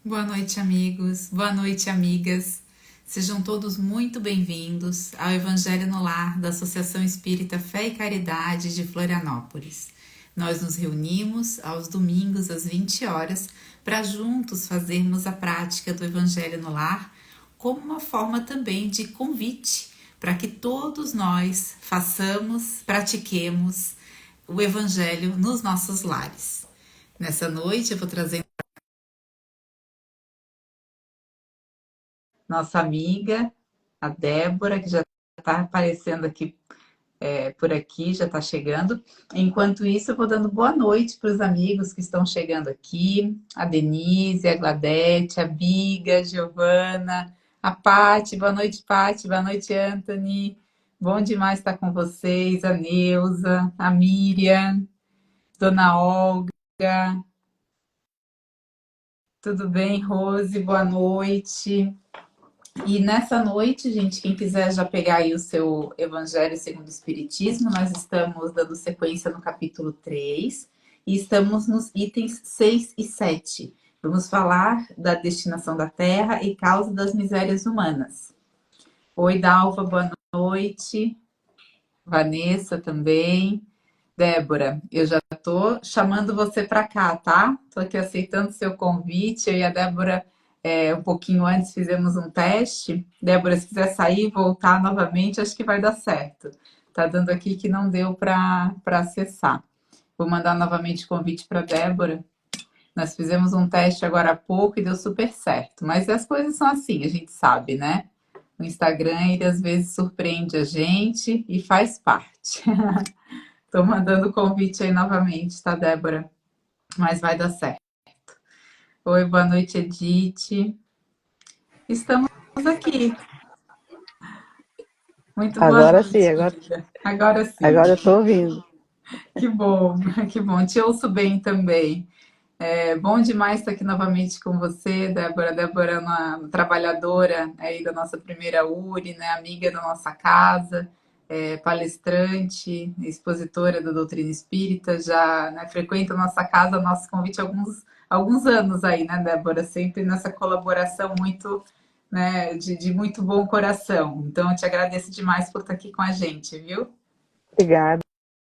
Boa noite, amigos. Boa noite, amigas. Sejam todos muito bem-vindos ao Evangelho no Lar da Associação Espírita Fé e Caridade de Florianópolis. Nós nos reunimos aos domingos às 20 horas para juntos fazermos a prática do Evangelho no Lar como uma forma também de convite para que todos nós façamos, pratiquemos o Evangelho nos nossos lares. Nessa noite eu vou trazer nossa amiga, a Débora, que já está aparecendo aqui por aqui, já está chegando. Enquanto isso, eu vou dando boa noite para os amigos que estão chegando aqui. A Denise, a Gladete, a Biga, a Giovana, a Pati. Boa noite, Pati. Boa noite, Anthony. Bom demais estar com vocês. A Neuza, a Miriam, Dona Olga. Tudo bem, Rose? Boa noite. E nessa noite, gente, quem quiser já pegar aí o seu Evangelho segundo o Espiritismo, nós estamos dando sequência no capítulo 3 e estamos nos itens 6 e 7. Vamos falar da destinação da Terra e causa das misérias humanas. Oi, Dalva, boa noite. Vanessa também. Débora, eu já estou chamando você para cá, tá? Estou aqui aceitando seu convite. Eu e a Débora, um pouquinho antes, fizemos um teste. Débora, se quiser sair e voltar novamente, acho que vai dar certo. Tá dando aqui que não deu para acessar. Vou mandar novamente o convite para a Débora. Nós fizemos um teste agora há pouco e deu super certo. Mas as coisas são assim, a gente sabe, né? O Instagram, ele às vezes surpreende a gente e faz parte. Estou mandando o convite aí novamente, tá, Débora? Mas vai dar certo. Oi, boa noite, Edith. Estamos aqui. Muito boa Agora sim, noite, querida. Agora sim. agora eu tô ouvindo. Que bom, que bom. Te ouço bem também. É bom demais estar aqui novamente com você, Débora. Débora é uma trabalhadora aí da nossa primeira URI, né? Amiga da nossa casa, palestrante, expositora da doutrina espírita, já, né, frequenta a nossa casa, nosso convite há alguns anos aí, né, Débora? Sempre nessa colaboração muito, né, de muito bom coração. Então, eu te agradeço demais por estar aqui com a gente, viu? Obrigada,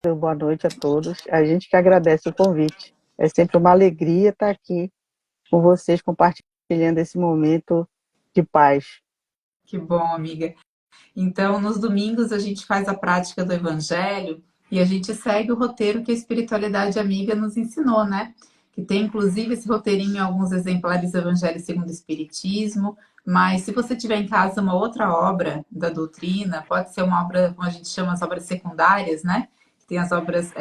boa noite a todos. A gente que agradece o convite. É sempre uma alegria estar aqui com vocês, compartilhando esse momento de paz. Que bom, amiga. Então, nos domingos, a gente faz a prática do Evangelho e a gente segue o roteiro que a espiritualidade amiga nos ensinou, né? Que tem, inclusive, esse roteirinho em alguns exemplares do Evangelho segundo o Espiritismo. Mas se você tiver em casa uma outra obra da doutrina, pode ser uma obra, como a gente chama, as obras secundárias, né? Tem as obras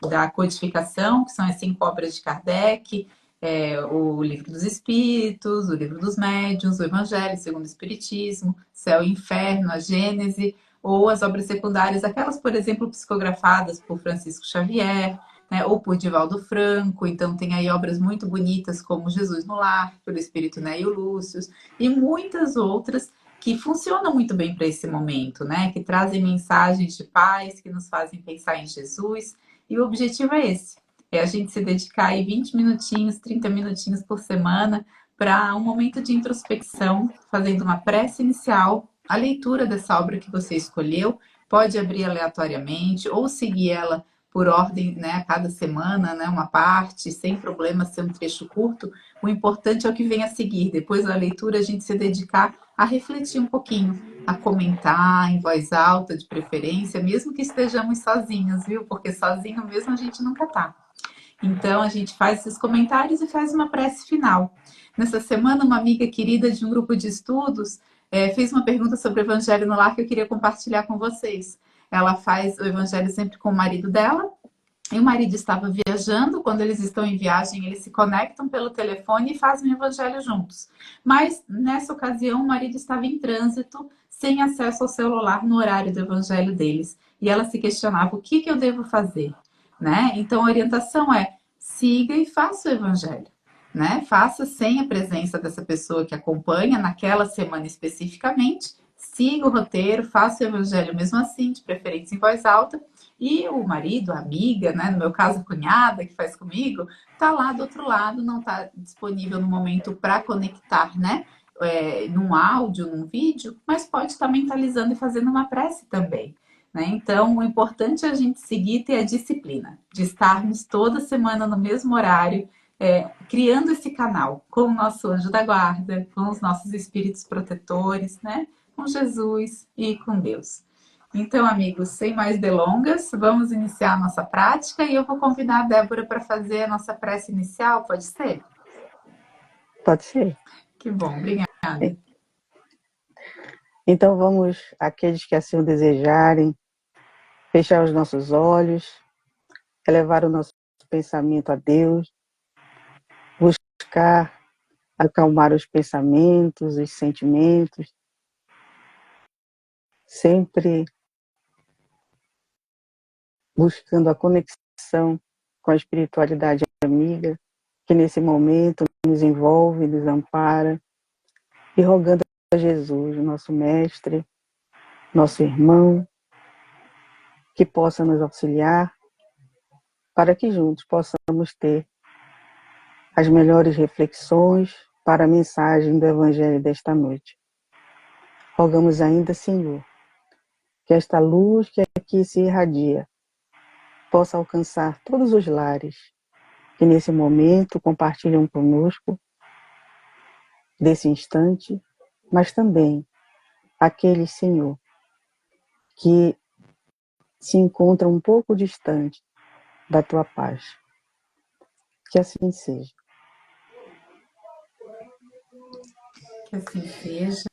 da codificação, que são as 5 obras de Kardec, o Livro dos Espíritos, o Livro dos Médiuns, o Evangelho segundo o Espiritismo, Céu e Inferno, a Gênese, ou as obras secundárias, aquelas, por exemplo, psicografadas por Francisco Xavier, né, ou por Divaldo Franco. Então tem aí obras muito bonitas como Jesus no Lar, pelo Espírito Neio Lúcio, e muitas outras que funcionam muito bem para esse momento, né? Que trazem mensagens de paz, que nos fazem pensar em Jesus. E o objetivo é esse: é a gente se dedicar aí 20 minutinhos, 30 minutinhos por semana para um momento de introspecção, fazendo uma prece inicial, a leitura dessa obra que você escolheu, pode abrir aleatoriamente ou seguir ela por ordem, né, a cada semana, né, uma parte, sem problema ser um trecho curto. O importante é o que vem a seguir. Depois da leitura, a gente se dedicar a refletir um pouquinho, a comentar em voz alta, de preferência, mesmo que estejamos sozinhos, viu? Porque sozinho mesmo a gente nunca tá. Então, a gente faz esses comentários e faz uma prece final. Nessa semana, uma amiga querida de um grupo de estudos fez uma pergunta sobre o Evangelho no Lar que eu queria compartilhar com vocês. Ela faz o Evangelho sempre com o marido dela, e o marido estava viajando. Quando eles estão em viagem, eles se conectam pelo telefone e fazem o Evangelho juntos. Mas, nessa ocasião, o marido estava em trânsito, sem acesso ao celular no horário do Evangelho deles. E ela se questionava: o que eu devo fazer? Né? Então, a orientação é: siga e faça o Evangelho. Né? Faça sem a presença dessa pessoa que acompanha naquela semana especificamente, siga o roteiro, faça o evangelho mesmo assim, de preferência em voz alta, e o marido, a amiga, né, no meu caso a cunhada que faz comigo, tá lá do outro lado, não tá disponível no momento para conectar, né, num áudio, num vídeo, mas pode estar mentalizando e fazendo uma prece também. Né? Então, o importante é a gente seguir e ter a disciplina de estarmos toda semana no mesmo horário, criando esse canal com o nosso anjo da guarda, com os nossos espíritos protetores, né? Com Jesus e com Deus. Então, amigos, sem mais delongas, vamos iniciar a nossa prática e eu vou convidar a Débora para fazer a nossa prece inicial, pode ser? Pode ser. Que bom, obrigada. Então vamos, aqueles que assim o desejarem, fechar os nossos olhos, elevar o nosso pensamento a Deus, buscar acalmar os pensamentos, os sentimentos, sempre buscando a conexão com a espiritualidade amiga, que nesse momento nos envolve, nos ampara, e rogando a Jesus, nosso mestre, nosso irmão, que possa nos auxiliar, para que juntos possamos ter as melhores reflexões para a mensagem do Evangelho desta noite. Rogamos ainda, Senhor, que esta luz que aqui se irradia possa alcançar todos os lares que nesse momento compartilham conosco desse instante, mas também aqueles, Senhor, que se encontram um pouco distante da Tua paz. Que assim seja. Que assim seja.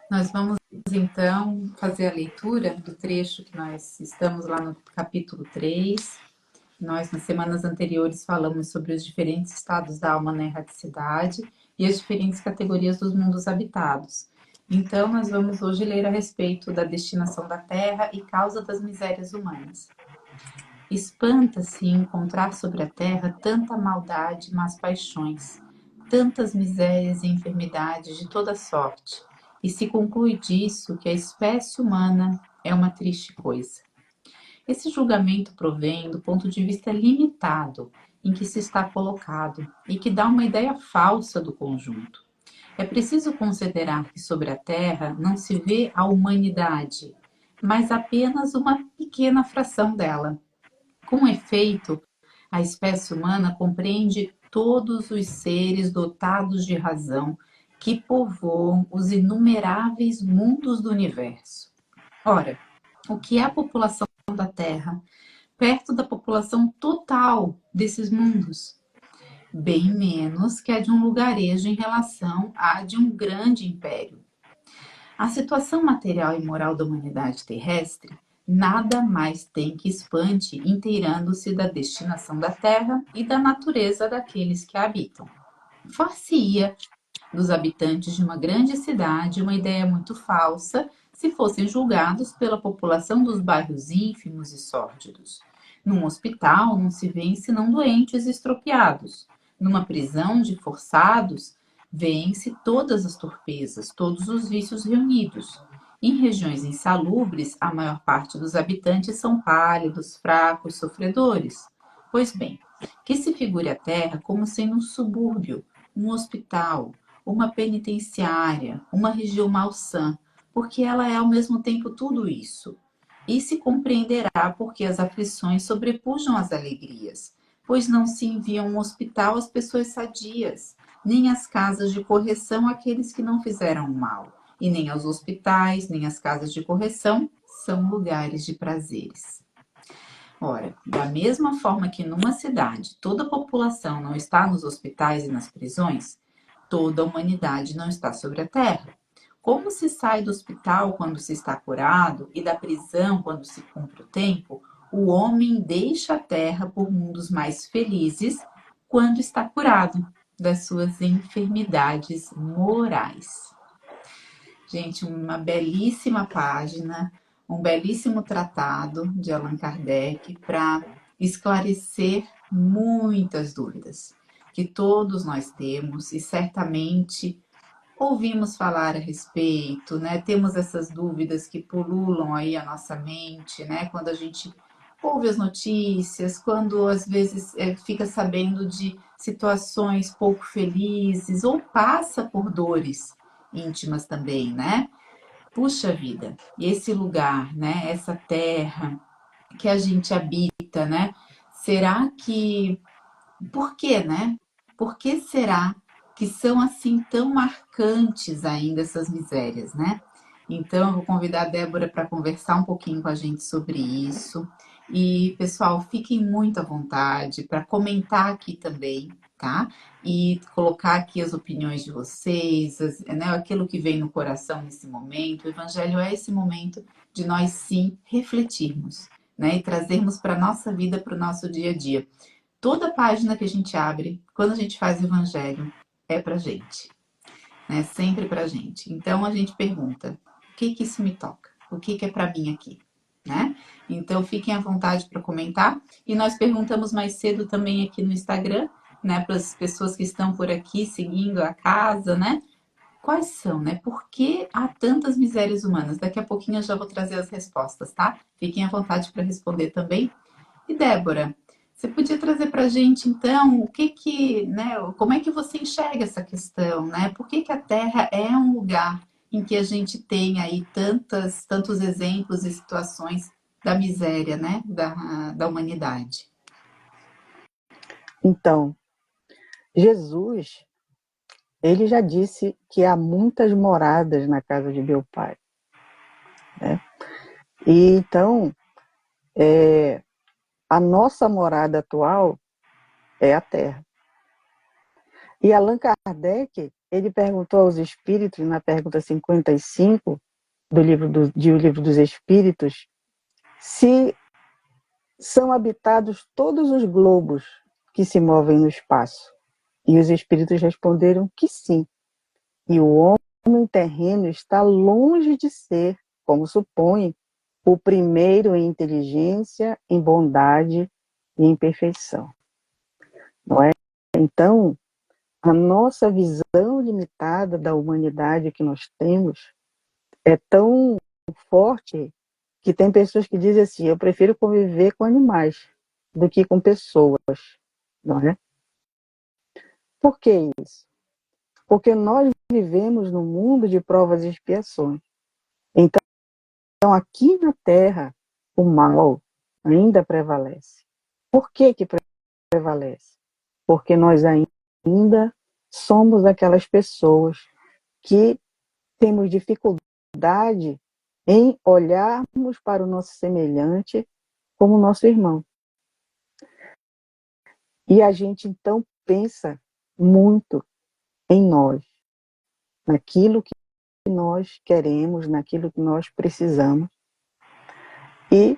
Nós vamos então fazer a leitura do trecho que nós estamos lá no capítulo 3. Nós, nas semanas anteriores, falamos sobre os diferentes estados da alma na erraticidade e as diferentes categorias dos mundos habitados. Então, nós vamos hoje ler a respeito da destinação da Terra e causa das misérias humanas. Espanta-se encontrar sobre a Terra tanta maldade e más paixões, tantas misérias e enfermidades de toda sorte, e se conclui disso que a espécie humana é uma triste coisa. Esse julgamento provém do ponto de vista limitado em que se está colocado e que dá uma ideia falsa do conjunto. É preciso considerar que sobre a Terra não se vê a humanidade, mas apenas uma pequena fração dela. Com efeito, a espécie humana compreende todos os seres dotados de razão que povoam os inumeráveis mundos do universo. Ora, o que é a população da Terra, perto da população total desses mundos? Bem menos que a de um lugarejo em relação à de um grande império. A situação material e moral da humanidade terrestre nada mais tem que espante inteirando-se da destinação da Terra e da natureza daqueles que a habitam. Far-se-ia dos habitantes de uma grande cidade uma ideia muito falsa se fossem julgados pela população dos bairros ínfimos e sórdidos. Num hospital não se vêem senão doentes e estropiados. Numa prisão de forçados, vêem-se todas as torpezas, todos os vícios reunidos. Em regiões insalubres, a maior parte dos habitantes são pálidos, fracos, sofredores. Pois bem, que se figure a terra como sendo um subúrbio, um hospital, uma penitenciária, uma região malsã, porque ela é ao mesmo tempo tudo isso. E se compreenderá porque as aflições sobrepujam as alegrias, pois não se envia um hospital às pessoas sadias, nem às casas de correção àqueles que não fizeram mal, e nem aos hospitais, nem às casas de correção são lugares de prazeres. Ora, da mesma forma que numa cidade toda a população não está nos hospitais e nas prisões, toda a humanidade não está sobre a terra. Como se sai do hospital quando se está curado e da prisão quando se cumpre o tempo, o homem deixa a terra por mundos mais felizes quando está curado das suas enfermidades morais. Gente, uma belíssima página, um belíssimo tratado de Allan Kardec para esclarecer muitas dúvidas que todos nós temos e certamente ouvimos falar a respeito, né? Temos essas dúvidas que pululam aí a nossa mente, né? Quando a gente ouve as notícias, quando às vezes fica sabendo de situações pouco felizes ou passa por dores íntimas também, né? Puxa vida, esse lugar, né? Essa terra que a gente habita, né? Será que por quê, né? Por que será que são assim tão marcantes ainda essas misérias, né? Então, eu vou convidar a Débora para conversar um pouquinho com a gente sobre isso. E, pessoal, fiquem muito à vontade para comentar aqui também, tá? E colocar aqui as opiniões de vocês, né, aquilo que vem no coração nesse momento. O Evangelho é esse momento de nós, sim, refletirmos, né? E trazermos para a nossa vida, para o nosso dia a dia. Toda página que a gente abre, quando a gente faz o evangelho, é pra gente, né? Sempre pra gente. Então a gente pergunta: o que que isso me toca? O que que é pra mim aqui, né? Então fiquem à vontade para comentar. E nós perguntamos mais cedo também aqui no Instagram, né, para as pessoas que estão por aqui seguindo a casa, né? Quais são, né? Por que há tantas misérias humanas? Daqui a pouquinho eu já vou trazer as respostas, tá? Fiquem à vontade para responder também. E Débora, você podia trazer para a gente, então, né, como é que você enxerga essa questão, né? Por que que a Terra é um lugar em que a gente tem aí tantos exemplos e situações da miséria, né, da humanidade? Então, Jesus, ele já disse que há muitas moradas na casa de meu Pai, né? E então, a nossa morada atual é a Terra. E Allan Kardec, ele perguntou aos espíritos, na pergunta 55 do Livro dos Espíritos, se são habitados todos os globos que se movem no espaço. E os espíritos responderam que sim. E o homem terreno está longe de ser, como supõe, o primeiro em inteligência, em bondade e em perfeição. Não é? Então, a nossa visão limitada da humanidade que nós temos é tão forte que tem pessoas que dizem assim: eu prefiro conviver com animais do que com pessoas, não é? Por que isso? Porque nós vivemos num mundo de provas e expiações. Então, aqui na Terra, o mal ainda prevalece. Por que que prevalece? Porque nós ainda somos aquelas pessoas que temos dificuldade em olharmos para o nosso semelhante como nosso irmão. E a gente, então, pensa muito em nós, naquilo que nós queremos, naquilo que nós precisamos, e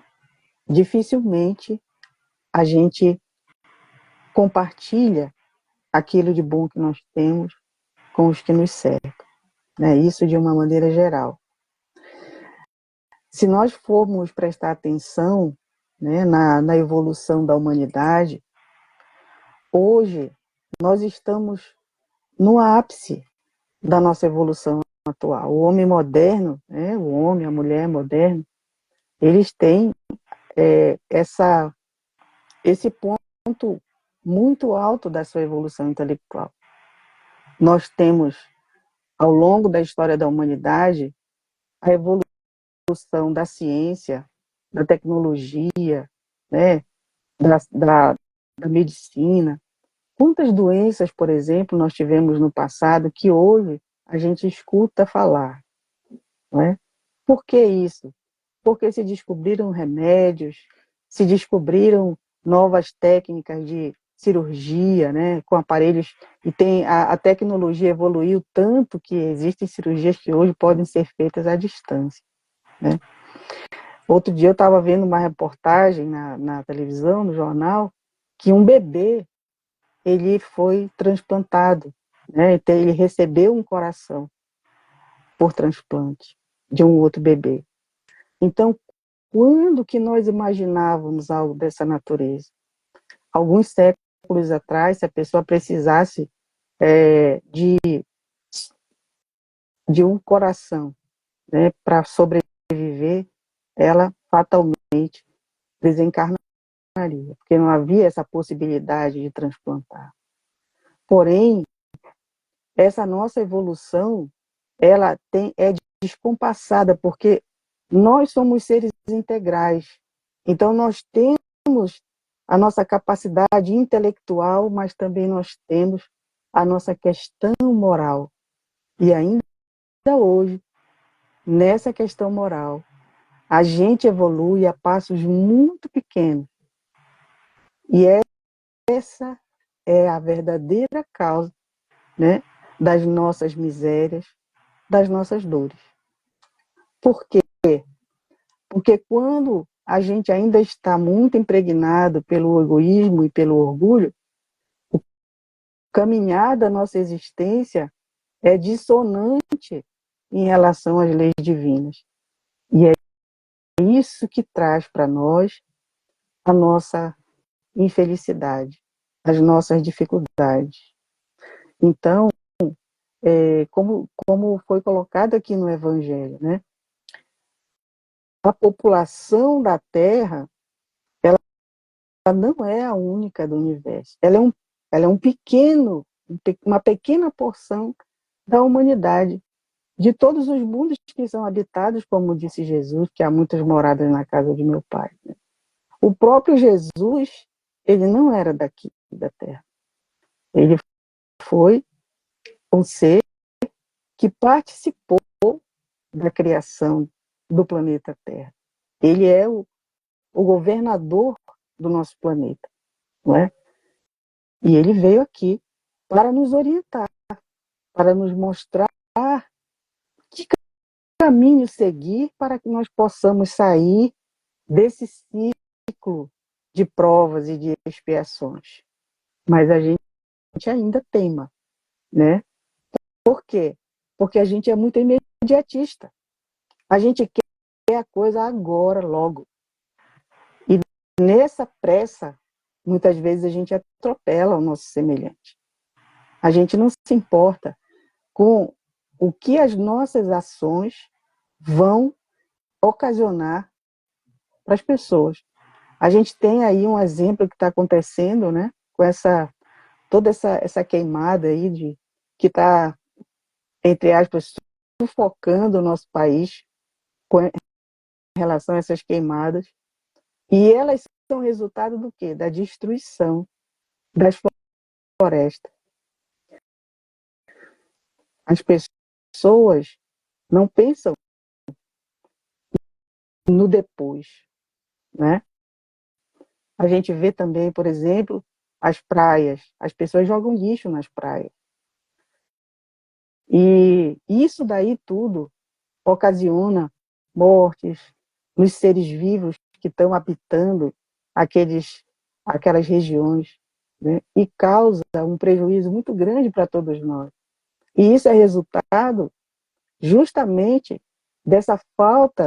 dificilmente a gente compartilha aquilo de bom que nós temos com os que nos cercam, né? Isso de uma maneira geral. Se nós formos prestar atenção, né, na evolução da humanidade, hoje nós estamos no ápice da nossa evolução atual. O homem moderno, né, o homem, a mulher moderna, eles têm esse ponto muito alto da sua evolução intelectual. Nós temos, ao longo da história da humanidade, a evolução da ciência, da tecnologia, né, da medicina. Quantas doenças, por exemplo, nós tivemos no passado que hoje a gente escuta falar, não é? Por que isso? Porque se descobriram remédios, se descobriram novas técnicas de cirurgia, né, com aparelhos, e tem a tecnologia evoluiu tanto que existem cirurgias que hoje podem ser feitas à distância, né? Outro dia eu estava vendo uma reportagem na televisão, no jornal, que um bebê ele foi transplantado, né? Então, ele recebeu um coração por transplante de um outro bebê. Então, quando que nós imaginávamos algo dessa natureza? Alguns séculos atrás, se a pessoa precisasse de de um coração, né, para sobreviver, ela fatalmente desencarnaria, porque não havia essa possibilidade de transplantar. Porém, essa nossa evolução, é descompassada, porque nós somos seres integrais. Então, nós temos a nossa capacidade intelectual, mas também nós temos a nossa questão moral. E ainda hoje, nessa questão moral, a gente evolui a passos muito pequenos. E essa é a verdadeira causa, né, das nossas misérias, das nossas dores. Por quê? Porque quando a gente ainda está muito impregnado pelo egoísmo e pelo orgulho, o caminhar da nossa existência é dissonante em relação às leis divinas. E é isso que traz para nós a nossa infelicidade, as nossas dificuldades. Então, como foi colocado aqui no Evangelho, né? A população da Terra, ela não é a única do universo. Ela é uma pequena porção da humanidade, de todos os mundos que são habitados, como disse Jesus, que há muitas moradas na casa de meu Pai. Né? O próprio Jesus, ele não era daqui, da Terra. Ele foi um ser que participou da criação do planeta Terra. Ele é o governador do nosso planeta, não é? E ele veio aqui para nos orientar, para nos mostrar que caminho seguir para que nós possamos sair desse ciclo de provas e de expiações. Mas a gente ainda teima, né? Por quê? Porque a gente é muito imediatista. A gente quer a coisa agora, logo. E nessa pressa, muitas vezes a gente atropela o nosso semelhante. A gente não se importa com o que as nossas ações vão ocasionar para as pessoas. A gente tem aí um exemplo que está acontecendo, né? Com toda essa queimada aí que está, entre aspas, sufocando o nosso país com relação a essas queimadas. E elas são resultado do quê? Da destruição das florestas. As pessoas não pensam no depois, né? A gente vê também, por exemplo, as praias. As pessoas jogam lixo nas praias. E isso daí tudo ocasiona mortes nos seres vivos que estão habitando aquelas regiões, né? E causa um prejuízo muito grande para todos nós. E isso é resultado justamente dessa falta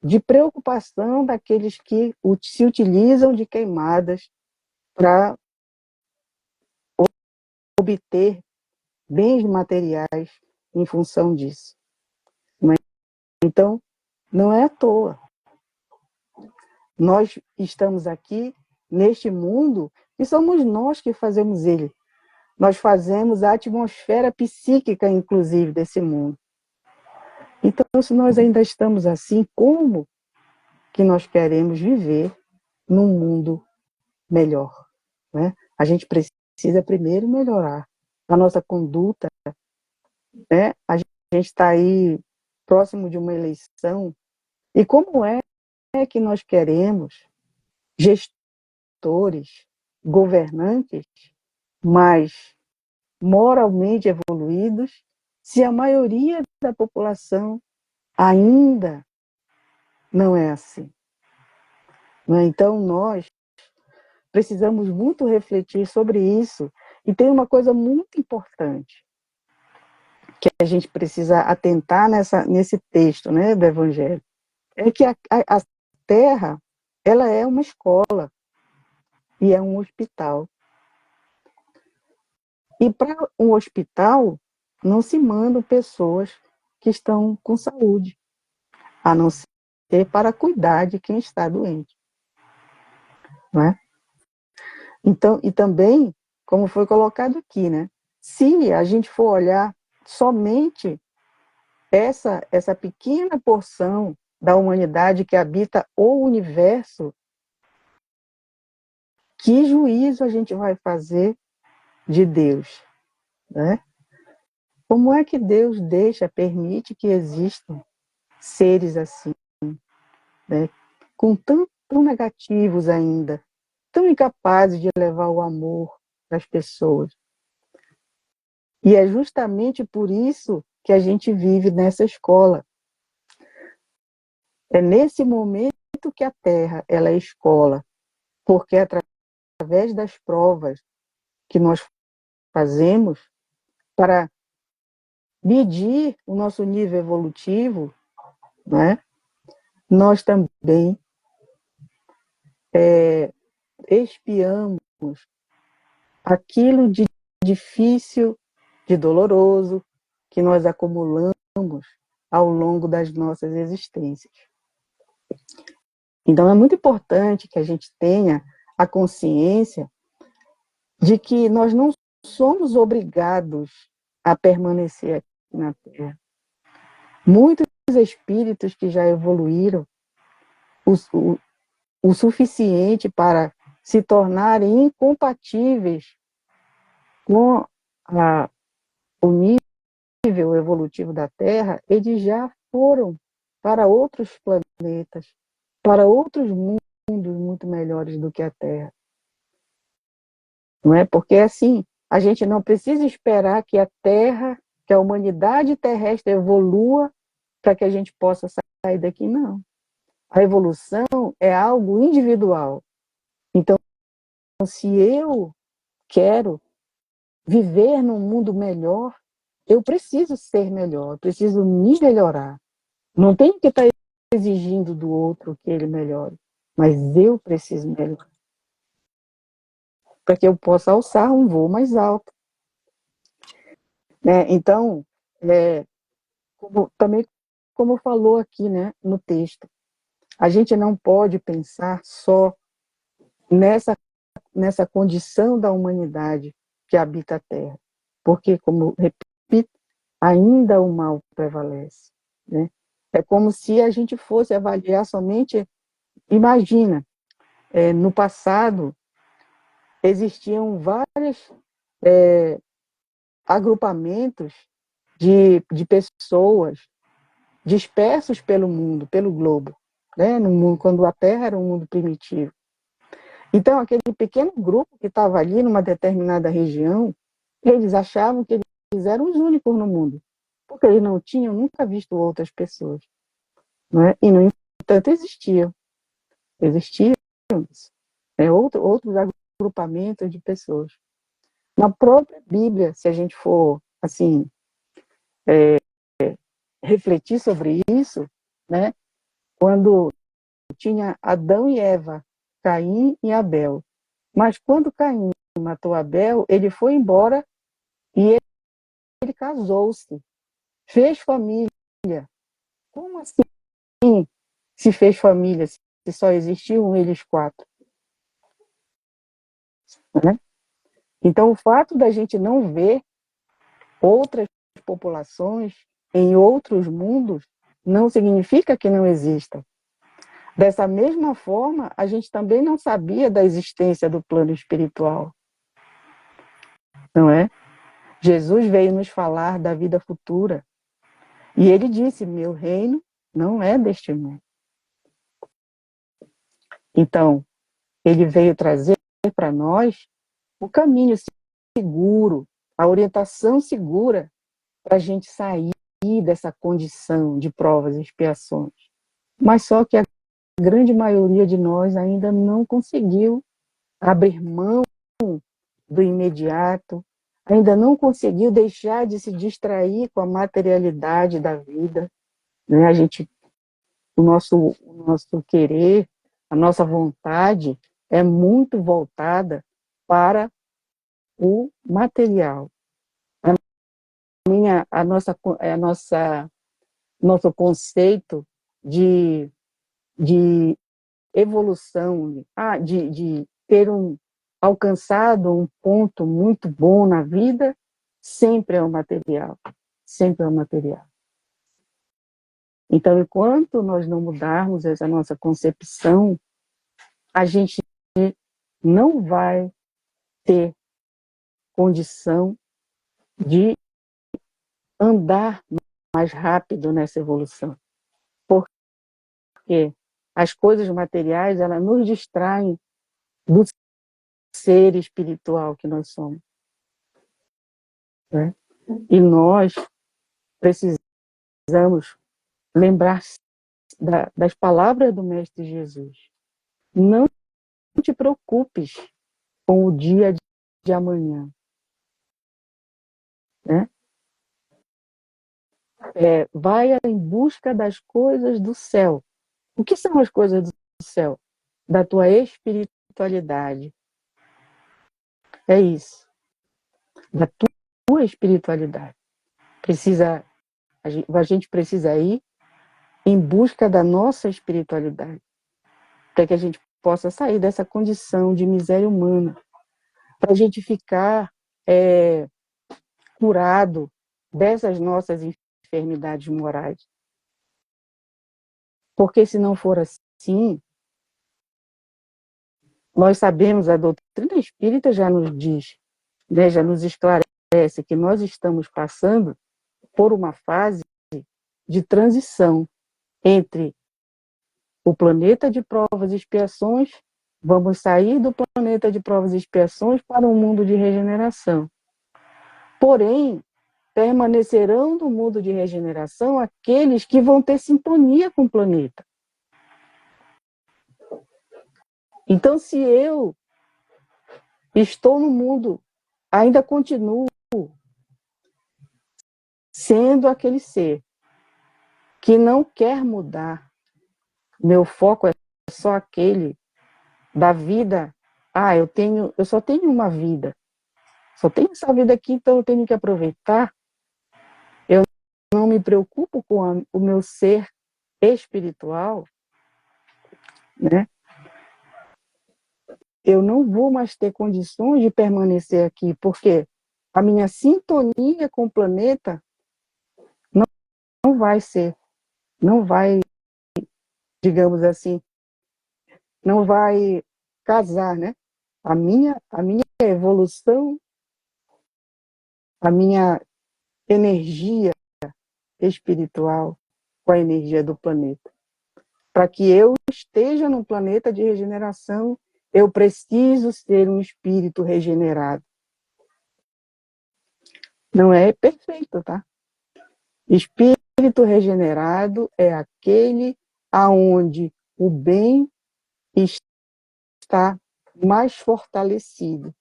de preocupação daqueles que se utilizam de queimadas para obter bens materiais em função disso. Então, não é à toa. Nós estamos aqui neste mundo e somos nós que fazemos ele. Nós fazemos a atmosfera psíquica, inclusive, desse mundo. Então, se nós ainda estamos assim, como que nós queremos viver num mundo melhor? Né? A gente precisa primeiro melhorar a nossa conduta. Né? A gente está aí próximo de uma eleição. E como é que nós queremos gestores, governantes mais moralmente evoluídos, se a maioria da população ainda não é assim? Então, nós precisamos muito refletir sobre isso. E tem uma coisa muito importante que a gente precisa atentar nesse texto, né, do Evangelho. É que a Terra, ela é uma escola e é um hospital. E para um hospital, não se mandam pessoas que estão com saúde, a não ser para cuidar de quem está doente. Não é? Então, e também, como foi colocado aqui, né? Se a gente for olhar somente essa pequena porção da humanidade que habita o universo, que juízo a gente vai fazer de Deus, né? Como é que Deus permite que existam seres assim, né? Com tão negativos ainda, tão incapazes de levar o amor das pessoas. E é justamente por isso que a gente vive nessa escola. É nesse momento que a Terra ela é escola, porque é através das provas que nós fazemos para medir o nosso nível evolutivo, né? Nós também expiamos aquilo de difícil, de doloroso, que nós acumulamos ao longo das nossas existências. Então, é muito importante que a gente tenha a consciência de que nós não somos obrigados a permanecer aqui na Terra. Muitos espíritos que já evoluíram o suficiente para se tornarem incompatíveis com o nível evolutivo da Terra, eles já foram para outros planetas, para outros mundos muito melhores do que a Terra. Não é? Porque, assim, a gente não precisa esperar que a Terra, que a humanidade terrestre evolua para que a gente possa sair daqui, não. A evolução é algo individual. Então, se eu quero viver num mundo melhor, eu preciso ser melhor, eu preciso me melhorar. Não tenho que estar exigindo do outro que ele melhore, mas eu preciso melhorar. Para que eu possa alçar um voo mais alto. Né? Então, também como falou aqui, né, no texto, a gente não pode pensar só nessa condição da humanidade que habita a Terra, porque, como repito, ainda o mal prevalece. Né? É como se a gente fosse avaliar somente, imagina, no passado existiam vários agrupamentos de pessoas dispersos pelo mundo, pelo globo, né? No mundo, quando a Terra era um mundo primitivo. Então, aquele pequeno grupo que estava ali numa determinada região, eles achavam que eles eram os únicos no mundo, porque eles não tinham nunca visto outras pessoas. Né? E, no entanto, existiam outros agrupamentos de pessoas. Na própria Bíblia, se a gente for assim refletir sobre isso, né? Quando tinha Adão e Eva, Caim e Abel. Mas quando Caim matou Abel, ele foi embora e ele casou-se, fez família. Como assim se fez família, se só existiam eles quatro? Né? Então, o fato da gente não ver outras populações em outros mundos não significa que não existam. Dessa mesma forma, a gente também não sabia da existência do plano espiritual. Não é? Jesus veio nos falar da vida futura. E ele disse: meu reino não é deste mundo. Então, ele veio trazer para nós o caminho seguro, a orientação segura para a gente sair dessa condição de provas e expiações. Mas só que a grande maioria de nós ainda não conseguiu abrir mão do imediato, ainda não conseguiu deixar de se distrair com a materialidade da vida. Né? O nosso querer, a nossa vontade é muito voltada para o material. A nossa nosso conceito de evolução, de ter alcançado um ponto muito bom na vida, sempre é o material, sempre é o material. Então, enquanto nós não mudarmos essa nossa concepção, a gente não vai ter condição de andar mais rápido nessa evolução. Porque as coisas materiais, elas nos distraem do ser espiritual que nós somos. Né? E nós precisamos lembrar das palavras do Mestre Jesus. Não te preocupes com o dia de amanhã. Né? Vai em busca das coisas do céu. O que são as coisas do céu? Da tua espiritualidade. É isso. Da tua espiritualidade. A gente precisa ir em busca da nossa espiritualidade. Para que a gente possa sair dessa condição de miséria humana. Para a gente ficar curado dessas nossas enfermidades morais. Porque se não for assim, nós sabemos, a doutrina espírita já nos diz, né, já nos esclarece que nós estamos passando por uma fase de transição entre o planeta de provas e expiações, vamos sair do planeta de provas e expiações para um mundo de regeneração. Porém, permanecerão no mundo de regeneração aqueles que vão ter sintonia com o planeta. Então, se eu estou no mundo, ainda continuo sendo aquele ser que não quer mudar, meu foco é só aquele da vida. Eu só tenho uma vida, só tenho essa vida aqui, então eu tenho que aproveitar. Eu não me preocupo com o meu ser espiritual, né? Eu não vou mais ter condições de permanecer aqui, porque a minha sintonia com o planeta não vai ser, não vai, digamos assim, não vai casar, né? A minha evolução, a minha energia espiritual com a energia do planeta. Para que eu esteja num planeta de regeneração, eu preciso ser um espírito regenerado. Não é perfeito, tá? Espírito regenerado é aquele aonde o bem está mais fortalecido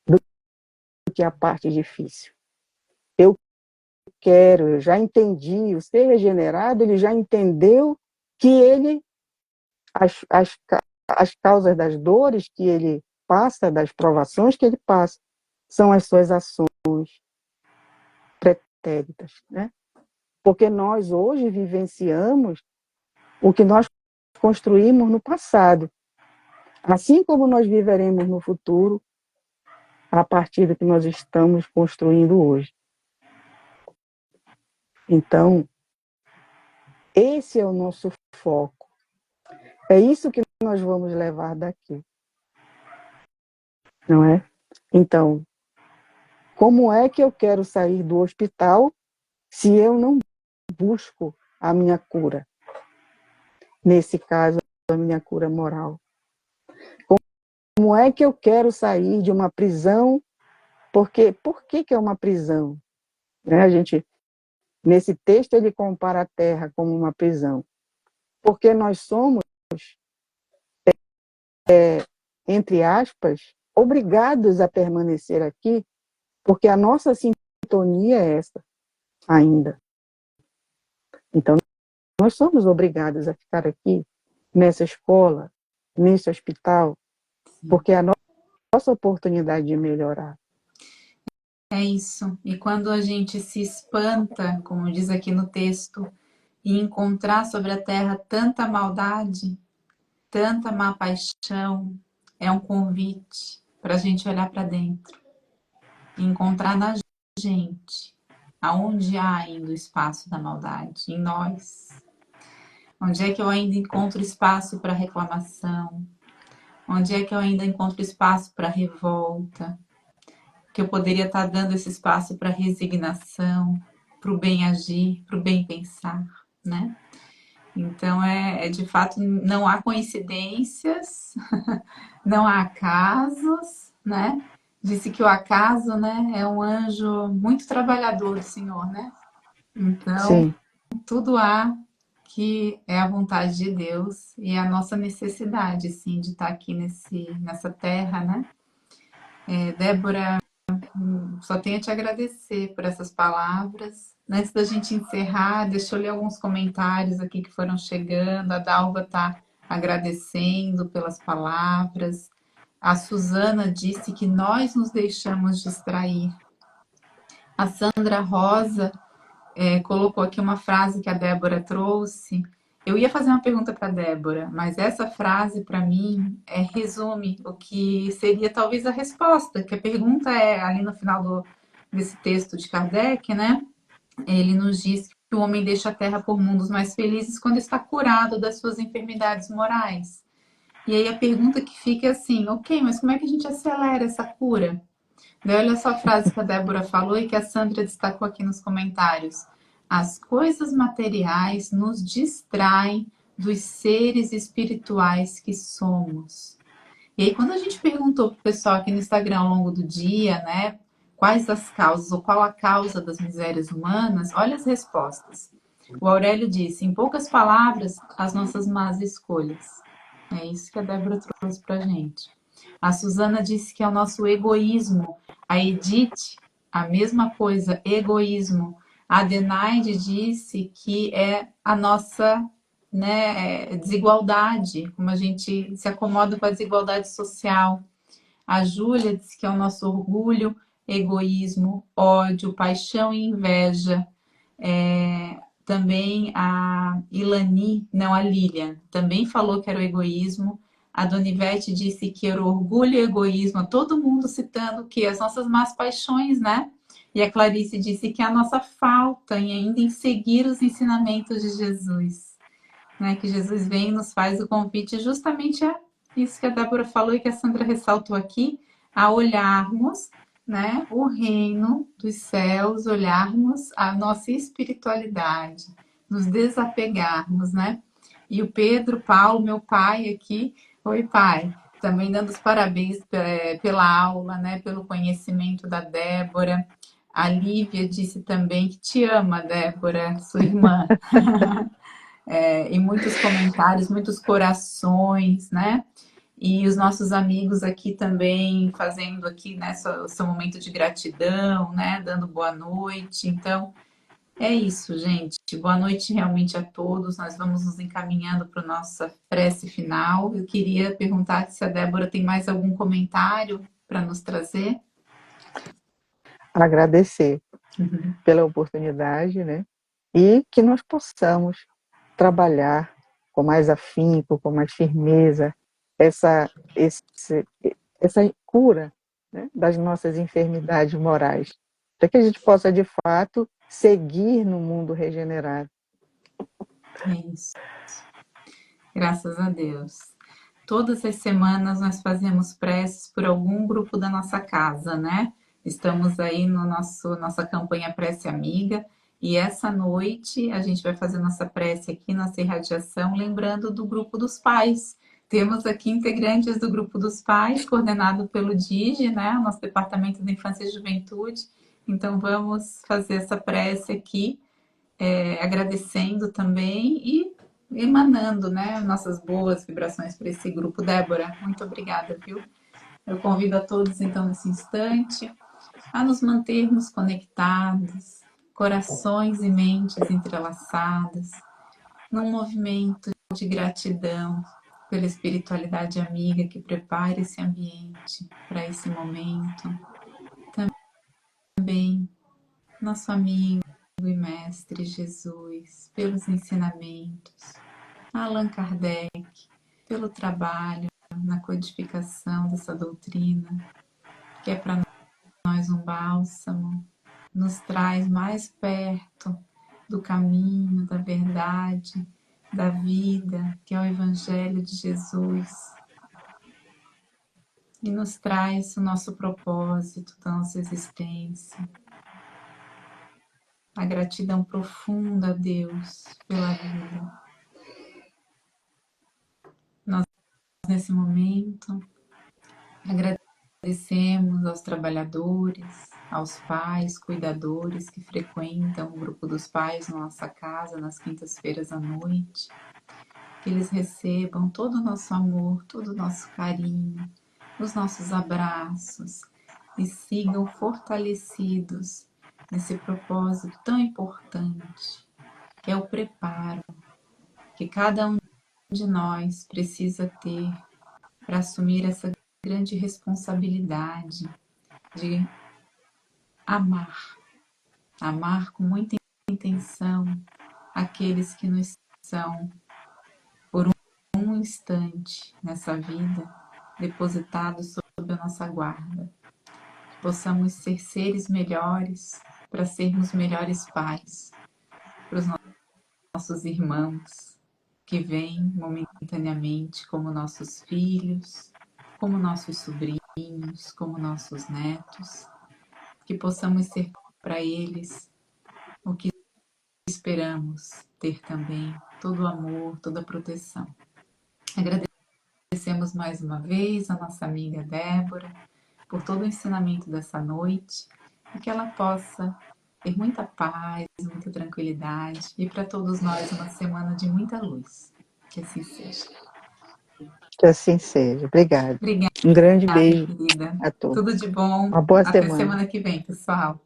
do que a parte difícil. Eu já entendi, o ser regenerado, ele já entendeu que as causas das dores que ele passa, das provações que ele passa, são as suas ações pretéritas, né? Porque nós hoje vivenciamos o que nós construímos no passado. Assim como nós viveremos no futuro, a partir do que nós estamos construindo hoje. Então, esse é o nosso foco. É isso que nós vamos levar daqui. Não é? Então, como é que eu quero sair do hospital se eu não busco a minha cura? Nesse caso, a minha cura moral. Como é que eu quero sair de uma prisão? Por que é uma prisão? Né? Nesse texto, ele compara a Terra como uma prisão. Porque nós somos, entre aspas, obrigados a permanecer aqui, porque a nossa sintonia é essa ainda. Então, nós somos obrigados a ficar aqui, nessa escola, nesse hospital, porque é a nossa oportunidade de melhorar. É isso. E quando a gente se espanta, como diz aqui no texto, e encontrar sobre a terra tanta maldade, tanta má paixão, é um convite para a gente olhar para dentro e encontrar na gente aonde há ainda o espaço da maldade, em nós. Onde é que eu ainda encontro espaço para reclamação? Onde é que eu ainda encontro espaço para revolta? Que eu poderia estar dando esse espaço para resignação, para o bem agir, para o bem pensar, né? Então, de fato, não há coincidências, não há acasos, né? Disse que o acaso, né, é um anjo muito trabalhador do Senhor, né? Então, Sim, tudo há que é a vontade de Deus e a nossa necessidade, sim, de estar aqui nessa terra, né? Débora, só tenho a te agradecer por essas palavras. Antes da gente encerrar, deixa eu ler alguns comentários aqui que foram chegando. A Dalva está agradecendo pelas palavras. A Suzana disse que nós nos deixamos distrair. A Sandra Rosa colocou aqui uma frase que a Débora trouxe. Eu ia fazer uma pergunta para a Débora, mas essa frase, para mim, resume o que seria talvez a resposta, que a pergunta é ali no final desse texto de Kardec, né? Ele nos diz que o homem deixa a terra por mundos mais felizes quando está curado das suas enfermidades morais. E aí a pergunta que fica é assim, ok, mas como é que a gente acelera essa cura? Olha só a frase que a Débora falou e que a Sandra destacou aqui nos comentários. As coisas materiais nos distraem dos seres espirituais que somos. E aí, quando a gente perguntou para o pessoal aqui no Instagram ao longo do dia, né, quais as causas ou qual a causa das misérias humanas, olha as respostas. O Aurélio disse, em poucas palavras, as nossas más escolhas. É isso que a Débora trouxe para a gente. A Suzana disse que é o nosso egoísmo. A Edith, a mesma coisa, egoísmo. A Adenaide disse que é a nossa, né, desigualdade, como a gente se acomoda com a desigualdade social. A Júlia disse que é o nosso orgulho, egoísmo, ódio, paixão e inveja. Também a Ilani, não, a Lilian, também falou que era o egoísmo. A Donivete disse que era o orgulho e egoísmo, todo mundo citando que as nossas más paixões, né? E a Clarice disse que a nossa falta em ainda em seguir os ensinamentos de Jesus, né? Que Jesus vem e nos faz o convite justamente a isso que a Débora falou e que a Sandra ressaltou aqui, a olharmos, né, o reino dos céus, olharmos a nossa espiritualidade, nos desapegarmos, né? E o Pedro Paulo, meu pai aqui, oi pai, também dando os parabéns pela aula, né, pelo conhecimento da Débora. A Lívia disse também que te ama, Débora, sua irmã. E muitos comentários, muitos corações, né? E os nossos amigos aqui também fazendo aqui, né, seu momento de gratidão, né, dando boa noite. Então, é isso, gente. Boa noite realmente a todos. Nós vamos nos encaminhando para a nossa prece final. Eu queria perguntar se a Débora tem mais algum comentário para nos trazer. agradecer pela oportunidade, né? E que nós possamos trabalhar com mais afinco, com mais firmeza, essa, essa cura, né, das nossas enfermidades morais, para que a gente possa, de fato, seguir no mundo regenerado. É isso. Graças a Deus. Todas as semanas nós fazemos preces por algum grupo da nossa casa, né? Estamos aí no nossa campanha Prece Amiga e essa noite a gente vai fazer nossa prece aqui, nossa irradiação, lembrando do grupo dos pais. Temos aqui integrantes do grupo dos pais, coordenado pelo DIGE, né? Nosso Departamento de Infância e Juventude. Então vamos fazer essa prece aqui, agradecendo também e emanando, né, nossas boas vibrações para esse grupo. Débora, muito obrigada, viu? Eu convido a todos, então, nesse instante, a nos mantermos conectados, corações e mentes entrelaçadas, num movimento de gratidão pela espiritualidade amiga que prepara esse ambiente para esse momento. Também nosso amigo, e mestre Jesus, pelos ensinamentos, a Allan Kardec, pelo trabalho na codificação dessa doutrina, que é para nós um bálsamo, nos traz mais perto do caminho, da verdade, da vida, que é o Evangelho de Jesus, e nos traz o nosso propósito da nossa existência. A gratidão profunda a Deus pela vida. Nós, nesse momento, agradecemos aos trabalhadores, aos pais, cuidadores que frequentam o grupo dos pais na nossa casa nas quintas-feiras à noite, que eles recebam todo o nosso amor, todo o nosso carinho, os nossos abraços e sigam fortalecidos nesse propósito tão importante, que é o preparo que cada um de nós precisa ter para assumir essa grande responsabilidade de amar com muita intenção aqueles que nos são, por um instante nessa vida, depositados sob a nossa guarda. Que possamos ser seres melhores para sermos melhores pais para os nossos irmãos que vêm momentaneamente como nossos filhos, como nossos sobrinhos, como nossos netos, que possamos ser para eles o que esperamos ter também, todo o amor, toda a proteção. Agradecemos mais uma vez a nossa amiga Débora por todo o ensinamento dessa noite e que ela possa ter muita paz, muita tranquilidade e para todos nós uma semana de muita luz. Que assim seja. Que assim seja. Obrigada. Obrigada, Um grande beijo querida. a todos. Tudo de bom. Uma boa Até semana. semana que vem, pessoal.